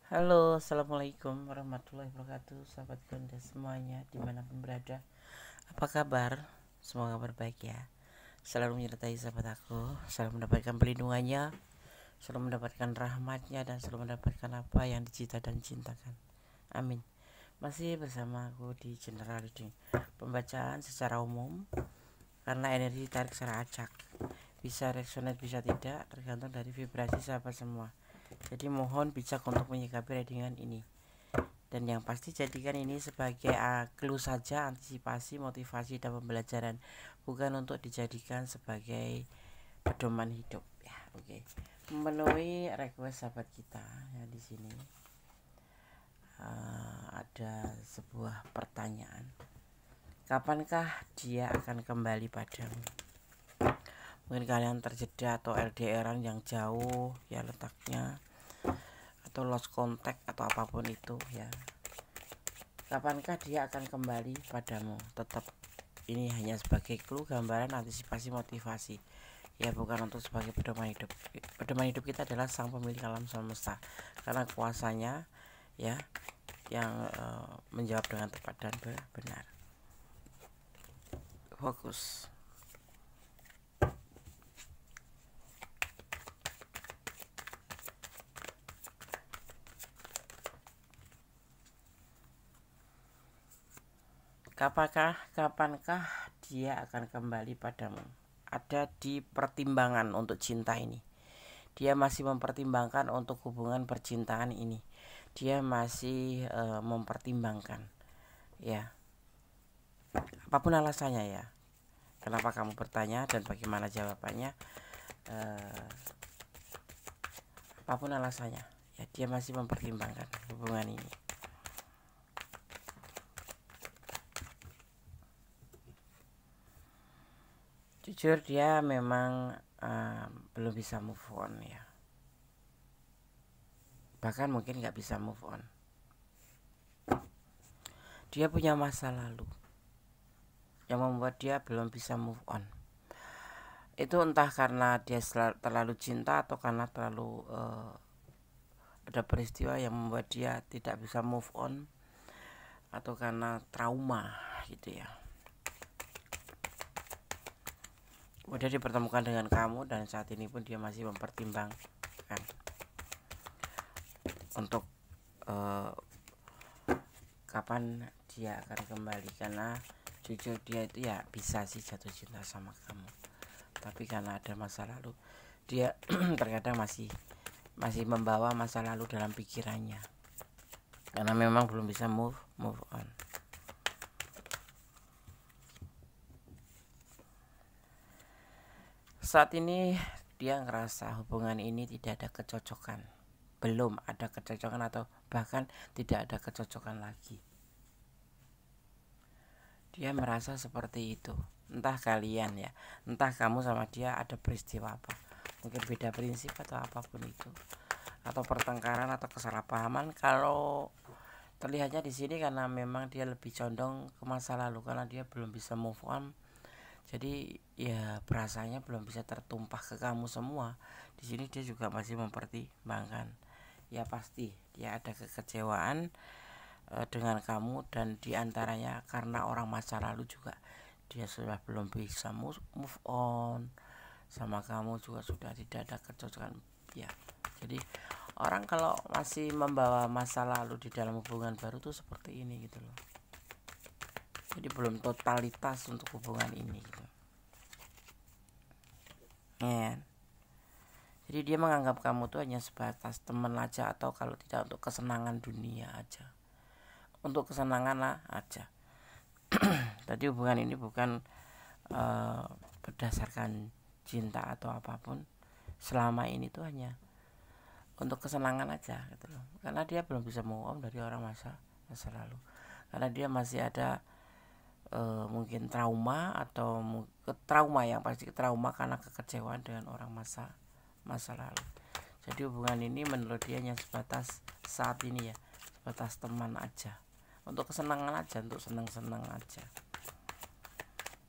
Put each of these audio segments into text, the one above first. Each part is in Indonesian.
Halo, assalamualaikum warahmatullahi wabarakatuh, sahabat Gonda semuanya dimanapun berada. Apa kabar? Semoga berbaik ya. Selalu menyertai sahabat aku, selalu mendapatkan pelindungannya, selalu mendapatkan rahmatnya, dan selalu mendapatkan apa yang dicita dan cintakan. Amin. Masih bersama aku di General Reading, pembacaan secara umum karena energi tarik secara acak. Bisa resonate bisa tidak, tergantung dari vibrasi sahabat semua. Jadi mohon bijak untuk menyikapi readingan ini. Dan yang pasti jadikan ini sebagai clue saja, antisipasi, motivasi, dan pembelajaran, bukan untuk dijadikan sebagai pedoman hidup ya. Oke. Memenuhi request sahabat kita ya, di sini ada sebuah pertanyaan. Kapankah dia akan kembali padamu? Mungkin kalian terjeda atau LDRan yang jauh ya letaknya, atau lost contact atau apapun itu ya. Kapankah dia akan kembali padamu? Tetap ini hanya sebagai clue, gambaran, antisipasi, motivasi ya, bukan untuk sebagai pedoman hidup. Pedoman hidup kita adalah sang pemilik alam semesta, karena kuasanya ya yang menjawab dengan tepat dan benar. Fokus. Kapankah dia akan kembali padamu? Ada di pertimbangan untuk cinta ini. Dia masih mempertimbangkan untuk hubungan percintaan ini. Dia masih mempertimbangkan ya. Apapun alasannya ya. Kenapa kamu bertanya dan bagaimana jawabannya? Apapun alasannya ya, dia masih mempertimbangkan hubungan ini. Jujur dia memang belum bisa move on ya, bahkan mungkin gak bisa move on. Dia punya masa lalu yang membuat dia belum bisa move on. Itu entah karena dia terlalu cinta atau karena terlalu ada peristiwa yang membuat dia tidak bisa move on, atau karena trauma gitu ya. Kemudian dipertemukan dengan kamu, dan saat ini pun dia masih mempertimbangkan untuk kapan dia akan kembali. Karena jujur dia itu ya bisa sih jatuh cinta sama kamu, tapi karena ada masa lalu, dia terkadang masih membawa masa lalu dalam pikirannya, karena memang belum bisa move on. Saat ini dia ngerasa hubungan ini tidak ada kecocokan, belum ada kecocokan, atau bahkan tidak ada kecocokan lagi. Dia merasa seperti itu. Entah kalian ya, entah kamu sama dia ada peristiwa apa, mungkin beda prinsip atau apapun itu, atau pertengkaran atau kesalahpahaman. Kalau terlihatnya di sini karena memang dia lebih condong ke masa lalu, karena dia belum bisa move on. Jadi ya perasaannya belum bisa tertumpah ke kamu semua. Di sini dia juga masih mempertimbangkan. Ya pasti dia ada kekecewaan dengan kamu, dan diantaranya karena orang masa lalu juga dia sudah belum bisa move on sama kamu, juga sudah tidak ada kecocokan ya. Jadi orang kalau masih membawa masa lalu di dalam hubungan baru tuh seperti ini gitu loh. Jadi belum totalitas untuk hubungan ini gitu ya. Jadi dia menganggap kamu tuh hanya sebatas teman aja, atau kalau tidak untuk kesenangan dunia aja, untuk kesenangan lah aja. Tadi hubungan ini bukan berdasarkan cinta atau apapun. Selama ini tuh hanya untuk kesenangan aja gitu loh. Karena dia belum bisa move on dari orang masa lalu. Karena dia masih ada mungkin trauma, atau trauma yang pasti trauma karena kekecewaan dengan orang masa lalu. Jadi hubungan ini menurut dia hanya sebatas saat ini ya, sebatas teman aja, untuk kesenangan aja, untuk senang-senang aja,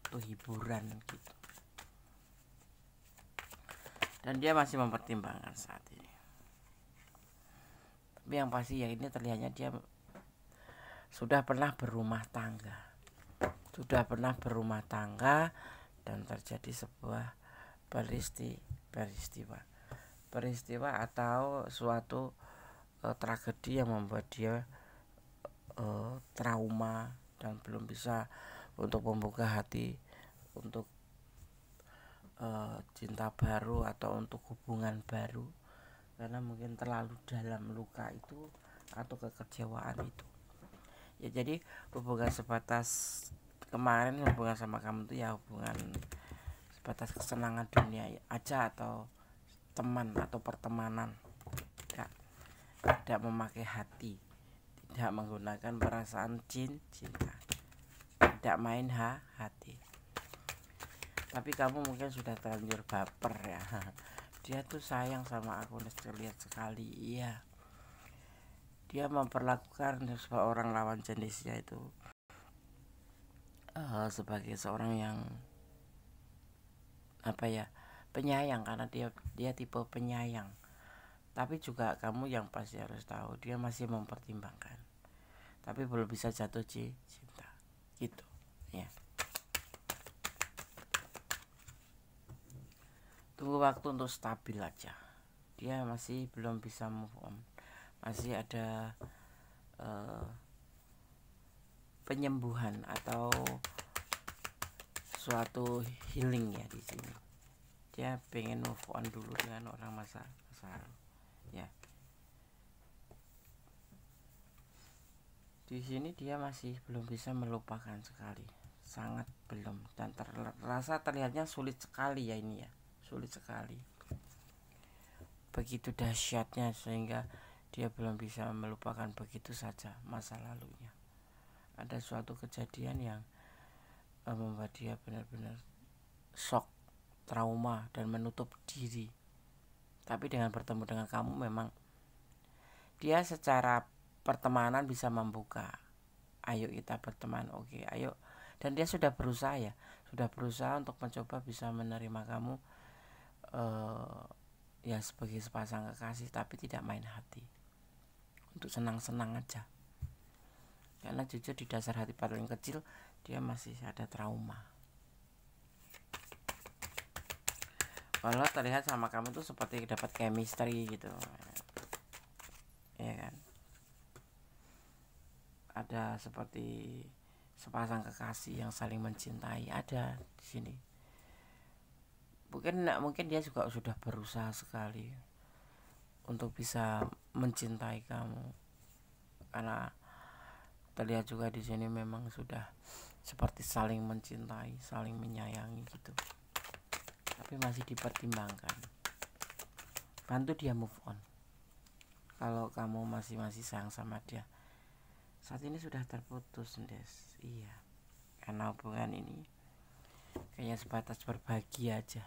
untuk hiburan gitu. Dan dia masih mempertimbangkan saat ini. Tapi yang pasti ya ini terlihatnya dia sudah pernah berumah tangga dan terjadi sebuah peristiwa atau suatu tragedi yang membuat dia trauma dan belum bisa untuk membuka hati untuk cinta baru atau untuk hubungan baru, karena mungkin terlalu dalam luka itu atau kekecewaan itu. Ya jadi hubungan sebatas kemarin, hubungan sama kamu itu ya hubungan sebatas kesenangan dunia aja, atau teman atau pertemanan, tidak memakai hati, tidak menggunakan perasaan cinta, tidak main hati. Tapi kamu mungkin sudah terlanjur baper ya. Dia tuh sayang sama aku, terlihat sekali. Iya, dia memperlakukan seorang lawan jenisnya itu sebagai seorang yang penyayang, karena dia tipe penyayang. Tapi juga kamu yang pasti harus tahu dia masih mempertimbangkan, tapi belum bisa jatuh cinta gitu ya. Tunggu waktu untuk stabil aja. Dia masih belum bisa move on, masih ada penyembuhan atau suatu healing ya di sini. Dia pengen move on dulu dengan orang masa lalu ya. Di sini dia masih belum bisa melupakan sekali, sangat belum, dan terlihatnya sulit sekali ya ini ya, sulit sekali. Begitu dahsyatnya sehingga dia belum bisa melupakan begitu saja masa lalunya. Ada suatu kejadian yang membuat dia benar-benar shock, trauma, dan menutup diri. Tapi dengan bertemu dengan kamu memang dia secara pertemanan bisa membuka, ayo kita berteman, oke, ayo. Dan dia sudah berusaha untuk mencoba bisa menerima kamu ya sebagai sepasang kekasih, tapi tidak main hati, untuk senang-senang aja. Karena jujur di dasar hati paling kecil dia masih ada trauma. Kalau terlihat sama kamu tuh seperti dapat chemistry gitu ya kan, ada seperti sepasang kekasih yang saling mencintai, ada di sini. Mungkin dia juga sudah berusaha sekali untuk bisa mencintai kamu, karena terlihat juga di sini memang sudah seperti saling mencintai, saling menyayangi gitu. Tapi masih dipertimbangkan. Bantu dia move on. Kalau kamu masih sayang sama dia. Saat ini sudah terputus, Des. Iya. Karena hubungan ini kayaknya sebatas berbagi aja.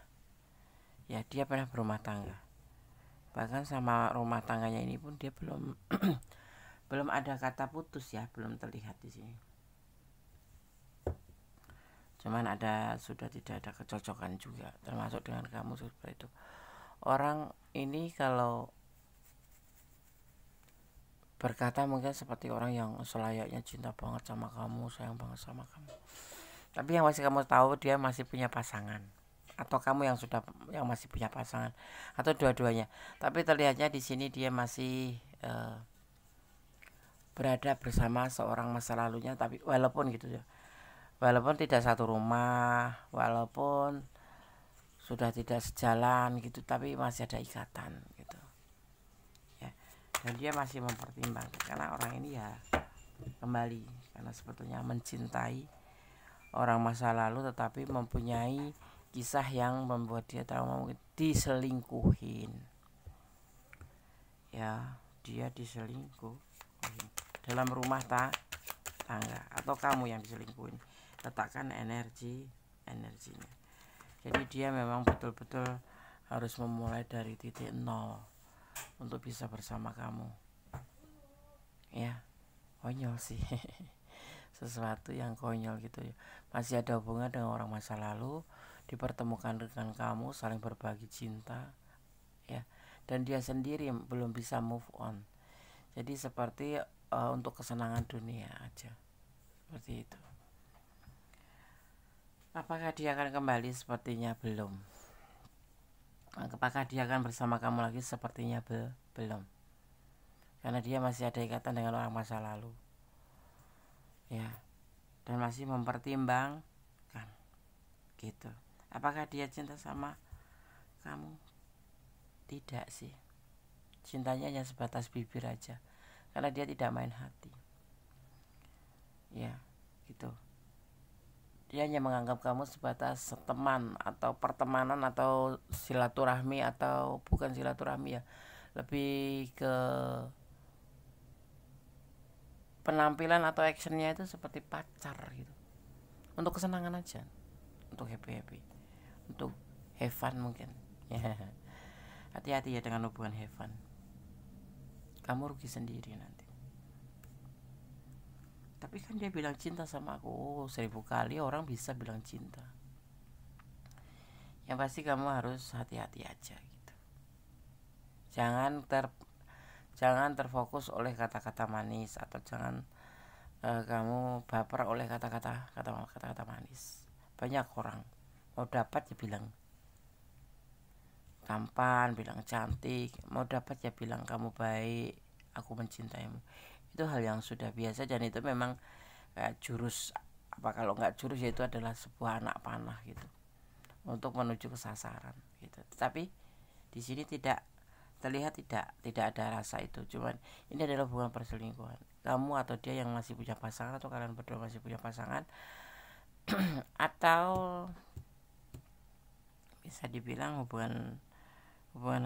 Ya, dia pernah berumah tangga. Bahkan sama rumah tangganya ini pun dia belum belum ada kata putus ya, belum terlihat di sini. Cuman sudah tidak ada kecocokan juga, termasuk dengan kamu seperti itu. Orang ini kalau berkata mungkin seperti orang yang selayaknya cinta banget sama kamu, sayang banget sama kamu. Tapi yang masih kamu tahu dia masih punya pasangan, atau kamu yang masih punya pasangan, atau dua-duanya. Tapi terlihatnya di sini dia masih berada bersama seorang masa lalunya, tapi walaupun gitu ya, walaupun tidak satu rumah, walaupun sudah tidak sejalan gitu, tapi masih ada ikatan gitu ya. Dan dia masih mempertimbangkan, karena orang ini ya kembali, karena sebetulnya mencintai orang masa lalu, tetapi mempunyai kisah yang membuat dia trauma, mungkin diselingkuhin ya, dia diselingkuhin dalam rumah tangga, atau kamu yang diselingkuhin. Letakkan energinya. Jadi dia memang betul-betul harus memulai dari titik nol untuk bisa bersama kamu ya. Konyol sih. Sesuatu yang konyol gitu ya. Masih ada hubungan dengan orang masa lalu, dipertemukan dengan kamu, saling berbagi cinta ya, dan dia sendiri belum bisa move on. Jadi seperti untuk kesenangan dunia aja, seperti itu. Apakah dia akan kembali? Sepertinya belum. Apakah dia akan bersama kamu lagi? Sepertinya belum, karena dia masih ada ikatan dengan orang masa lalu, ya, dan masih mempertimbangkan gitu. Apakah dia cinta sama kamu? Tidak sih, cintanya hanya sebatas bibir aja, karena dia tidak main hati, ya, gitu. Dia hanya menganggap kamu sebatas teman atau pertemanan atau silaturahmi, atau bukan silaturahmi ya, lebih ke penampilan atau actionnya itu seperti pacar gitu, untuk kesenangan aja, untuk happy, untuk have fun mungkin ya. Hati-hati ya dengan hubungan have fun, kamu rugi sendiri nanti. Tapi kan dia bilang cinta sama aku. 1000 kali orang bisa bilang cinta. Yang pasti kamu harus hati-hati aja gitu. Jangan terfokus oleh kata-kata manis, atau jangan kamu baper oleh kata-kata manis. Banyak orang mau dapat ya bilang tampan, bilang cantik, mau dapat ya bilang kamu baik, aku mencintaimu. Itu hal yang sudah biasa, dan itu memang jurus, apa kalau nggak jurus, yaitu adalah sebuah anak panah gitu, untuk menuju ke sasaran gitu. Tetapi di sini tidak terlihat, tidak ada rasa itu. Cuman ini adalah hubungan perselingkuhan. Kamu atau dia yang masih punya pasangan, atau kalian berdua masih punya pasangan, atau bisa dibilang hubungan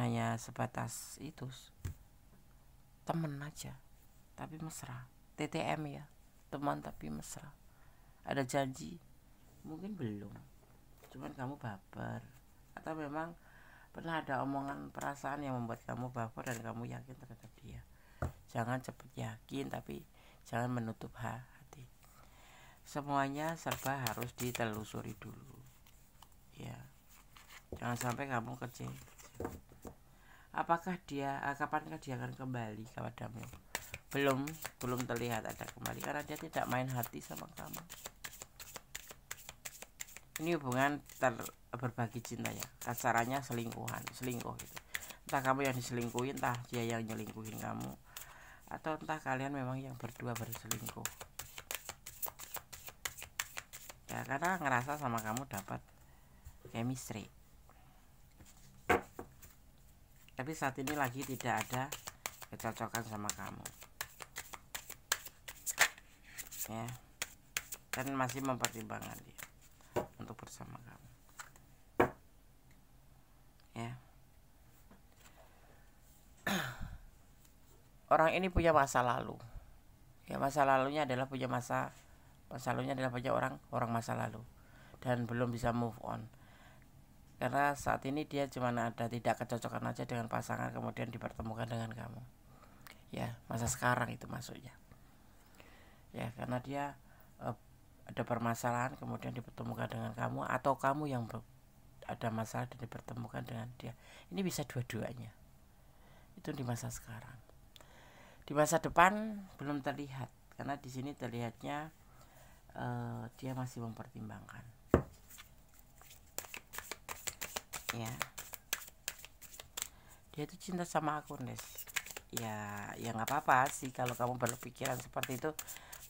hanya sebatas itu, temen aja tapi mesra, TTM ya, teman tapi mesra. Ada janji? Mungkin belum, cuman kamu baper, atau memang pernah ada omongan perasaan yang membuat kamu baper dan kamu yakin terhadap dia. Jangan cepat yakin, tapi jangan menutup hati. Semuanya serba harus ditelusuri dulu, ya. Jangan sampai kamu kecewa. Apakah kapankah dia akan kembali kepadamu? Belum terlihat ada kembali, karena dia tidak main hati sama kamu. Ini hubungan berbagi cinta ya, kasarannya selingkuh gitu. Entah kamu yang diselingkuhi, entah dia yang nyelingkuhin kamu, atau entah kalian memang yang berdua berselingkuh ya, karena ngerasa sama kamu dapat chemistry. Tapi saat ini lagi tidak ada kecocokan sama kamu, ya, dan masih mempertimbangkan dia untuk bersama kamu, ya. Orang ini punya masa lalu, ya, masa lalunya adalah punya orang masa lalu, dan belum bisa move on. Karena saat ini dia cuma ada tidak kecocokan aja dengan pasangan, kemudian dipertemukan dengan kamu, ya, masa sekarang itu maksudnya, ya, karena dia ada permasalahan kemudian dipertemukan dengan kamu, atau kamu yang ada masalah dan dipertemukan dengan dia. Ini bisa dua-duanya. Itu di masa sekarang. Di masa depan belum terlihat, karena di sini terlihatnya dia masih mempertimbangkan, ya. Dia itu cinta sama aku, Nes. Ya nggak apa-apa sih kalau kamu berpikiran seperti itu.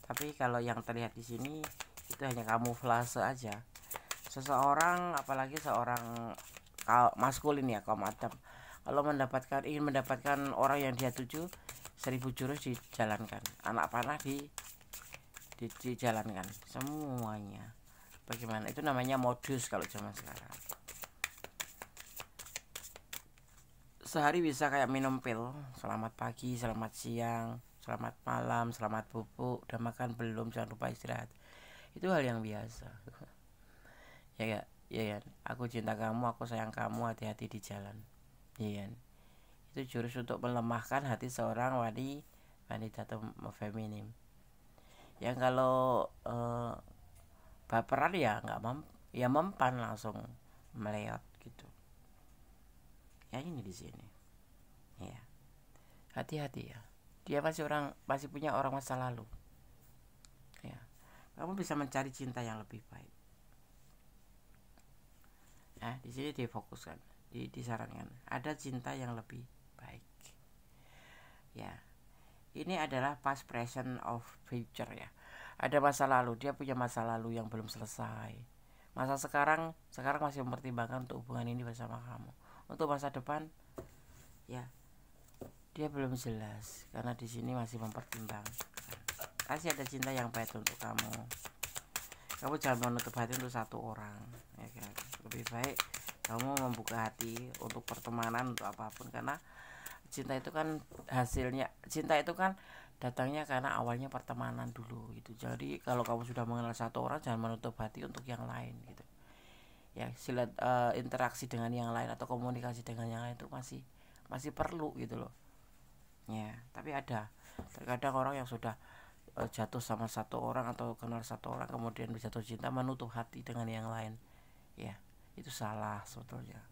Tapi kalau yang terlihat di sini itu hanya kamuflase aja. Seseorang, apalagi seorang maskulin ya, kaum Adam, kalau ingin mendapatkan orang yang dia tuju, 1000 jurus dijalankan, anak panah dijalankan semuanya. Bagaimana? Itu namanya modus kalau zaman sekarang. Sehari bisa kayak minum pil, selamat pagi, selamat siang, selamat malam, selamat bubuk, udah makan belum, jangan lupa istirahat. Itu hal yang biasa. Ya ya, aku cinta kamu, aku sayang kamu, hati-hati di jalan, ya. Itu jurus untuk melemahkan hati seorang wanita atau feminim. Yang kalau baperan ya nggak mempan, langsung meleot gitu. Ya ini di sini, ya, hati-hati ya. dia masih punya orang masa lalu. Ya, kamu bisa mencari cinta yang lebih baik. Nah, di sini difokuskan, disarankan ada cinta yang lebih baik. Ya, ini adalah past, present, of future ya. Ada masa lalu, dia punya masa lalu yang belum selesai. Masa sekarang masih mempertimbangkan untuk hubungan ini bersama kamu. Untuk masa depan, ya dia belum jelas karena di sini masih mempertimbangkan. Pasti ada cinta yang baik untuk kamu. Kamu jangan menutup hati untuk satu orang, ya kan? Lebih baik kamu membuka hati untuk pertemanan, untuk apapun, karena cinta itu kan datangnya karena awalnya pertemanan dulu gitu. Jadi kalau kamu sudah mengenal satu orang, jangan menutup hati untuk yang lain gitu. Ya, interaksi dengan yang lain atau komunikasi dengan yang lain itu masih perlu gitu loh. Ya, tapi terkadang orang yang sudah jatuh sama satu orang atau kenal satu orang kemudian bisa jatuh cinta menutup hati dengan yang lain. Ya, itu salah sebetulnya.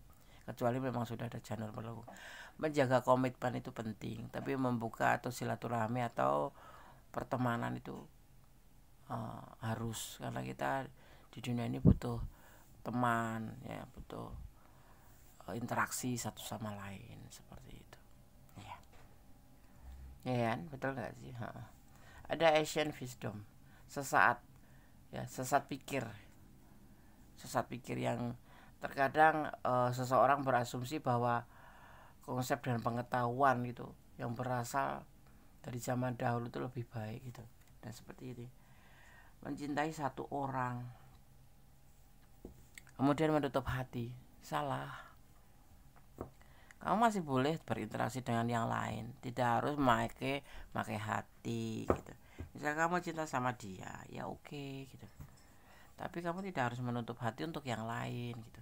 Kecuali memang sudah ada janur melengkung. Menjaga komitmen itu penting, tapi membuka atau silaturahmi atau pertemanan itu harus, karena kita di dunia ini butuh teman, ya butuh interaksi satu sama lain seperti itu. Ya kan, betul nggak sih? Ada Asian wisdom, sesat pikir yang terkadang seseorang berasumsi bahwa konsep dan pengetahuan gitu yang berasal dari zaman dahulu itu lebih baik gitu. Dan seperti ini, mencintai satu orang kemudian menutup hati, salah. Kamu masih boleh berinteraksi dengan yang lain, tidak harus pakai hati gitu. Misal kamu cinta sama dia, ya oke gitu. Tapi kamu tidak harus menutup hati untuk yang lain gitu.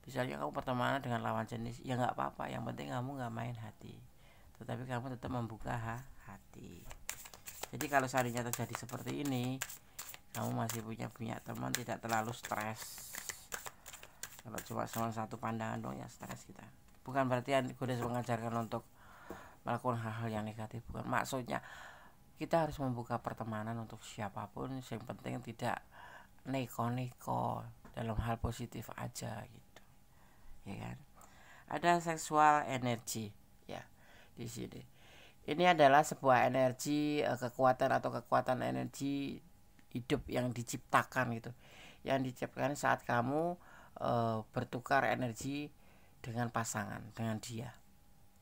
Misalnya kamu pertemanan dengan lawan jenis, ya nggak apa-apa. Yang penting kamu nggak main hati, tetapi kamu tetap membuka hati. Jadi kalau seandainya terjadi seperti ini, kamu masih punya teman, tidak terlalu stres. Kalau cuma satu pandangan dong ya stres kita. Bukan berarti aku udah mengajarkan untuk melakukan hal-hal yang negatif, bukan. Maksudnya kita harus membuka pertemanan untuk siapapun, yang penting tidak neko-neko, dalam hal positif aja gitu, ya kan. Ada seksual energi ya di sini. Ini adalah sebuah energi, kekuatan energi hidup yang diciptakan gitu, yang diciptakan saat kamu bertukar energi dengan pasangan, dengan dia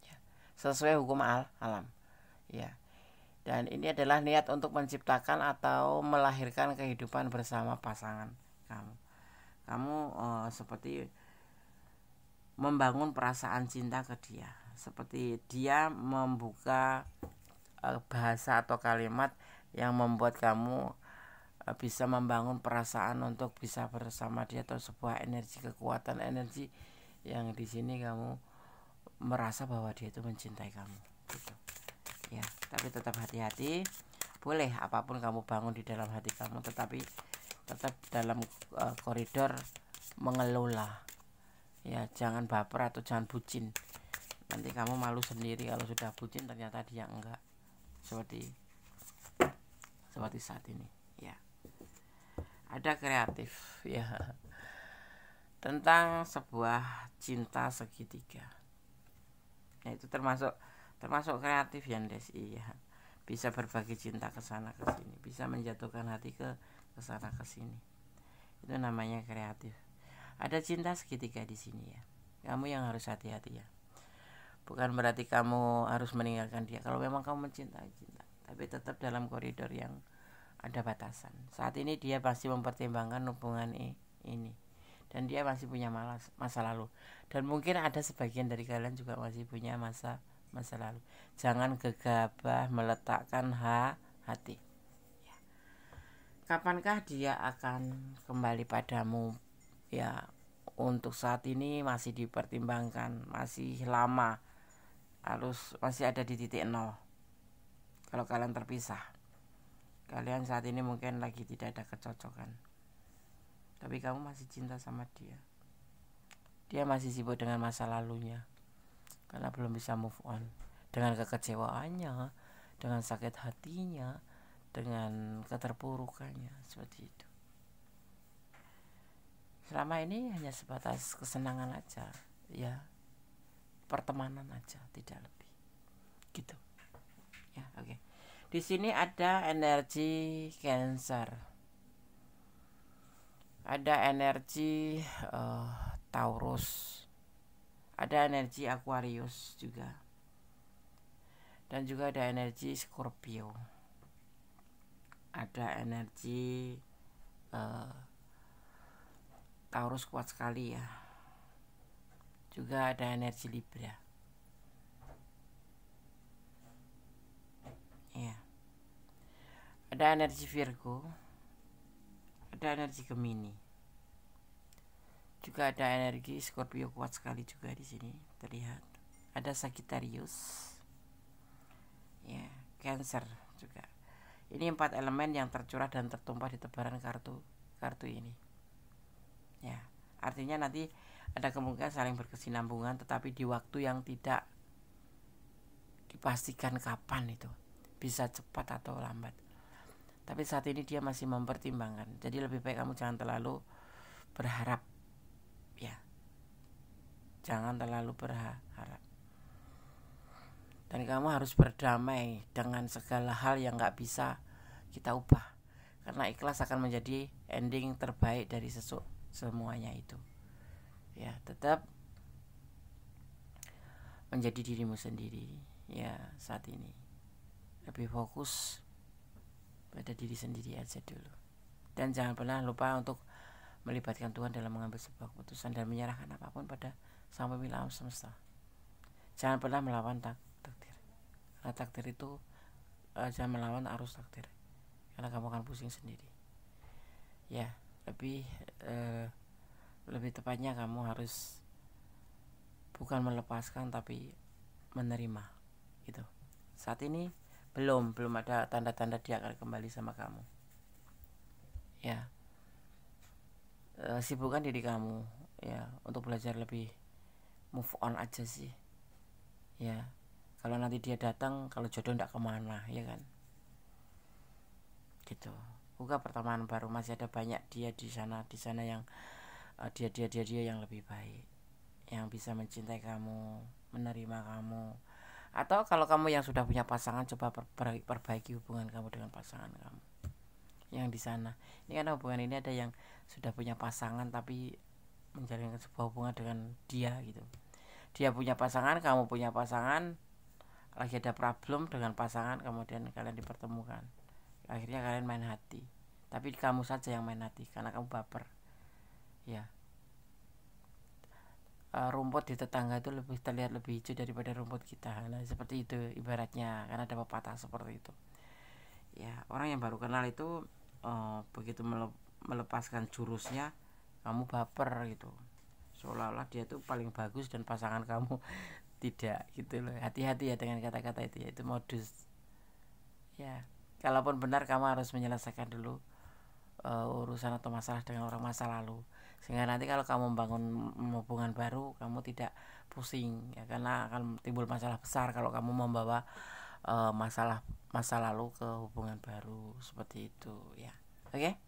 ya, sesuai hukum alam ya. Dan ini adalah niat untuk menciptakan atau melahirkan kehidupan bersama pasangan kamu seperti membangun perasaan cinta ke dia, seperti dia membuka bahasa atau kalimat yang membuat kamu bisa membangun perasaan untuk bisa bersama dia, atau sebuah kekuatan energi yang di sini kamu merasa bahwa dia itu mencintai kamu gitu. Ya, tapi tetap hati-hati. Boleh apapun kamu bangun di dalam hati kamu, tetapi tetap dalam koridor mengelola. Ya, jangan baper atau jangan bucin. Nanti kamu malu sendiri kalau sudah bucin ternyata dia enggak. Seperti saat ini, ya. Ada kreatif ya. Tentang sebuah cinta segitiga. Nah, itu termasuk kreatif ya, Desi ya. Bisa berbagi cinta ke sana ke sini, bisa menjatuhkan hati ke sana ke sini. Itu namanya kreatif. Ada cinta segitiga di sini ya. Kamu yang harus hati-hati ya. Bukan berarti kamu harus meninggalkan dia. Kalau memang kamu mencintai, cinta, tapi tetap dalam koridor yang ada batasan. Saat ini dia pasti mempertimbangkan hubungan ini. Dan dia masih punya masa lalu. Dan mungkin ada sebagian dari kalian juga masih punya masa lalu. Jangan gegabah meletakkan hati ya. Kapankah dia akan kembali padamu? Ya, untuk saat ini masih dipertimbangkan, masih lama, masih ada di titik nol. Kalau kalian terpisah, kalian saat ini mungkin lagi tidak ada kecocokan, tapi kamu masih cinta sama dia. Dia masih sibuk dengan masa lalunya karena belum bisa move on dengan kekecewaannya, dengan sakit hatinya, dengan keterpurukannya, seperti itu. Selama ini hanya sebatas kesenangan aja, ya, pertemanan aja, tidak lebih, gitu. Ya, oke. Di sini ada energi Cancer, ada energi Taurus, ada energi Aquarius juga, dan juga ada energi Scorpio, ada energi Taurus kuat sekali ya, juga ada energi Libra ya, ada energi Virgo, ada energi Gemini, juga ada energi Scorpio kuat sekali juga di sini terlihat, ada Sagittarius ya, Cancer juga. Ini 4 elemen yang tercurah dan tertumpah di tebaran kartu ini ya. Artinya nanti ada kemungkinan saling berkesinambungan, tetapi di waktu yang tidak dipastikan kapan, itu bisa cepat atau lambat. Tapi saat ini dia masih mempertimbangkan, jadi lebih baik kamu jangan terlalu berharap ya, jangan terlalu berharap, dan kamu harus berdamai dengan segala hal yang gak bisa kita ubah, karena ikhlas akan menjadi ending terbaik dari semuanya itu ya. Tetap menjadi dirimu sendiri ya, saat ini lebih fokus pada diri sendiri aja dulu, dan jangan pernah lupa untuk melibatkan Tuhan dalam mengambil sebuah keputusan dan menyerahkan apapun pada Sang Pemilik alam semesta. Jangan pernah melawan takdir, karena takdir itu jangan melawan arus takdir, karena kamu akan pusing sendiri ya. Lebih tepatnya kamu harus bukan melepaskan tapi menerima gitu. Saat ini belum ada tanda-tanda dia akan kembali sama kamu ya. Sibukkan diri kamu ya untuk belajar lebih move on aja sih ya. Kalau nanti dia datang, kalau jodoh ndak kemana ya kan, gitu. Buka pertemanan baru, masih ada banyak dia di sana yang dia yang lebih baik, yang bisa mencintai kamu, menerima kamu. Atau kalau kamu yang sudah punya pasangan, coba perbaiki hubungan kamu dengan pasangan kamu yang di sana. Ini karena hubungan ini ada yang sudah punya pasangan tapi menjalin sebuah hubungan dengan dia gitu. Dia punya pasangan, kamu punya pasangan, lagi ada problem dengan pasangan, kemudian kalian dipertemukan. Akhirnya kalian main hati, tapi kamu saja yang main hati karena kamu baper ya. Rumput di tetangga itu terlihat lebih hijau daripada rumput kita. Nah, seperti itu ibaratnya, karena ada pepatah seperti itu ya. Orang yang baru kenal itu begitu melepaskan jurusnya, kamu baper gitu, seolah-olah dia tuh paling bagus dan pasangan kamu tidak gitu loh. Hati-hati ya dengan kata-kata itu ya, itu modus ya. Kalaupun benar, kamu harus menyelesaikan dulu urusan atau masalah dengan orang masa lalu, sehingga nanti kalau kamu membangun hubungan baru, kamu tidak pusing ya, karena akan timbul masalah besar kalau kamu membawa masalah masa lalu ke hubungan baru, seperti itu ya. Oke?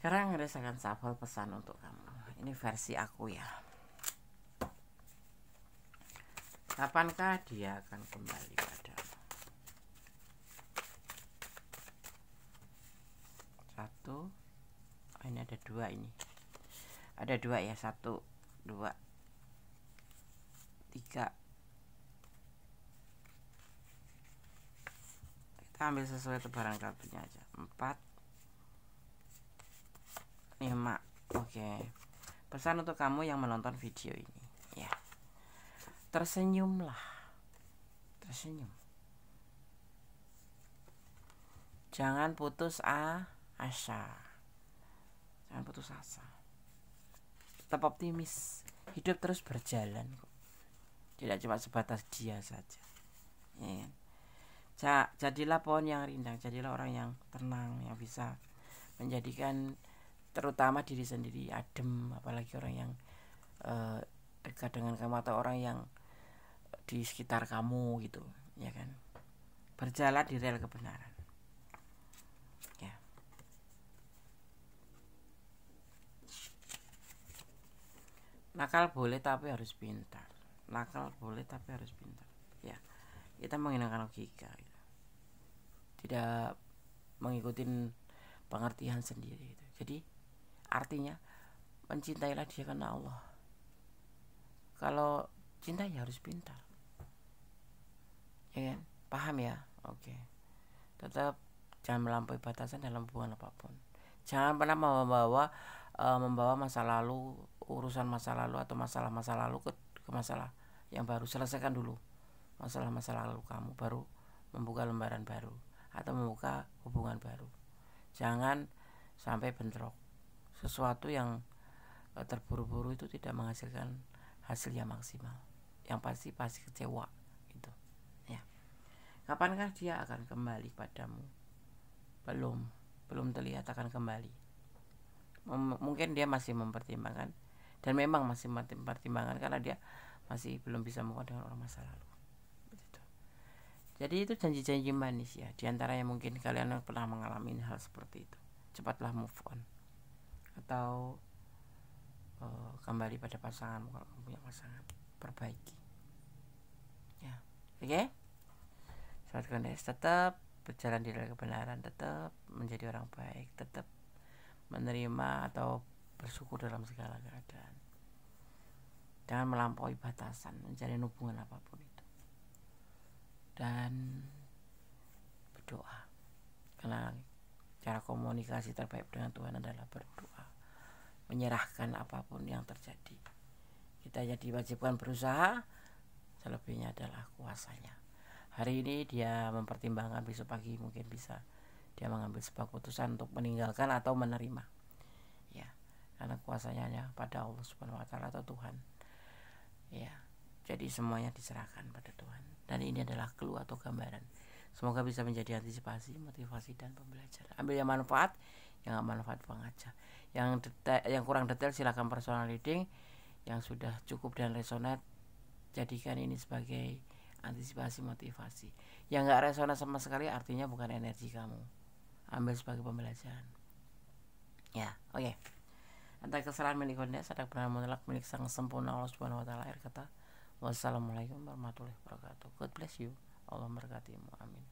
Sekarang ada akan shuffle pesan untuk kamu. Ini versi aku ya. Kapankah dia akan kembali padamu? Satu, ini ada dua, ini ada dua ya, 1, 2, 3. Kita ambil sesuai tebaran kartunya aja. 4, 5. Oke. Pesan untuk kamu yang menonton video ini ya. Tersenyumlah. Tersenyum. Jangan putus asa. Jangan putus asa. Tetap optimis. Hidup terus berjalan kok. Tidak cuma sebatas dia saja ya. Jadilah pohon yang rindang, jadilah orang yang tenang, yang bisa menjadikan terutama diri sendiri adem, apalagi orang yang dekat dengan kamu atau orang yang di sekitar kamu gitu ya kan. berjalan di rel kebenaran. Ya. Nakal boleh tapi harus pintar. Nakal boleh tapi harus pintar. Ya, kita menggunakan logika. Gitu. Tidak mengikuti pengertian sendiri. Gitu. Jadi artinya mencintailah dia karena Allah. Kalau cinta ya harus pintar. Ya kan? Paham ya? Oke. Tetap jangan melampaui batasan dalam hubungan apapun. Jangan pernah membawa masa lalu, urusan masa lalu atau masalah-masa lalu ke masalah yang baru. Selesaikan dulu masalah-masa lalu kamu, baru membuka lembaran baru atau membuka hubungan baru. Jangan sampai bentrok. Sesuatu yang terburu-buru itu tidak menghasilkan hasil yang maksimal. Yang pasti kecewa gitu. Ya. Kapankah dia akan kembali padamu? Belum terlihat akan kembali. Mungkin dia masih mempertimbangkan, dan memang masih mempertimbangkan karena dia masih belum bisa move on dengan orang masa lalu. Begitu. Jadi itu janji-janji manis ya. Di antaranya mungkin kalian pernah mengalami hal seperti itu. Cepatlah move on. Atau kembali pada pasangan, kalau punya pasangan, perbaiki. Ya, oke. Sobat Kondes, tetap berjalan di dalam kebenaran, tetap menjadi orang baik, tetap menerima atau bersyukur dalam segala keadaan. Jangan melampaui batasan menjalin hubungan apapun itu. Dan berdoa. Karena cara komunikasi terbaik dengan Tuhan adalah berdoa. Menyerahkan apapun yang terjadi. Kita jadi diwajibkan berusaha, selebihnya adalah kuasanya. Hari ini dia mempertimbangkan, besok pagi mungkin bisa dia mengambil sebuah keputusan untuk meninggalkan atau menerima. Ya, karena kuasanya hanya pada Allah Subhanahu wa taala atau Tuhan. Ya. Jadi semuanya diserahkan pada Tuhan. Dan ini adalah clue atau gambaran. Semoga bisa menjadi antisipasi, motivasi dan pembelajaran. Ambil yang manfaat, yang gak manfaat buang aja. Yang kurang detail silakan personal reading. Yang sudah cukup dan resonate, jadikan ini sebagai antisipasi, motivasi. Yang gak resonate sama sekali artinya bukan energi kamu. Ambil sebagai pembelajaran. Ya, oke. Antara kesalahan milik Kondes, ada kebenaran mutlak milik Sang Sempurna Allah Subhanahu wa taala. Akhir kata, wassalamualaikum warahmatullahi wabarakatuh. God bless you. Allah memberkatimu. Amin.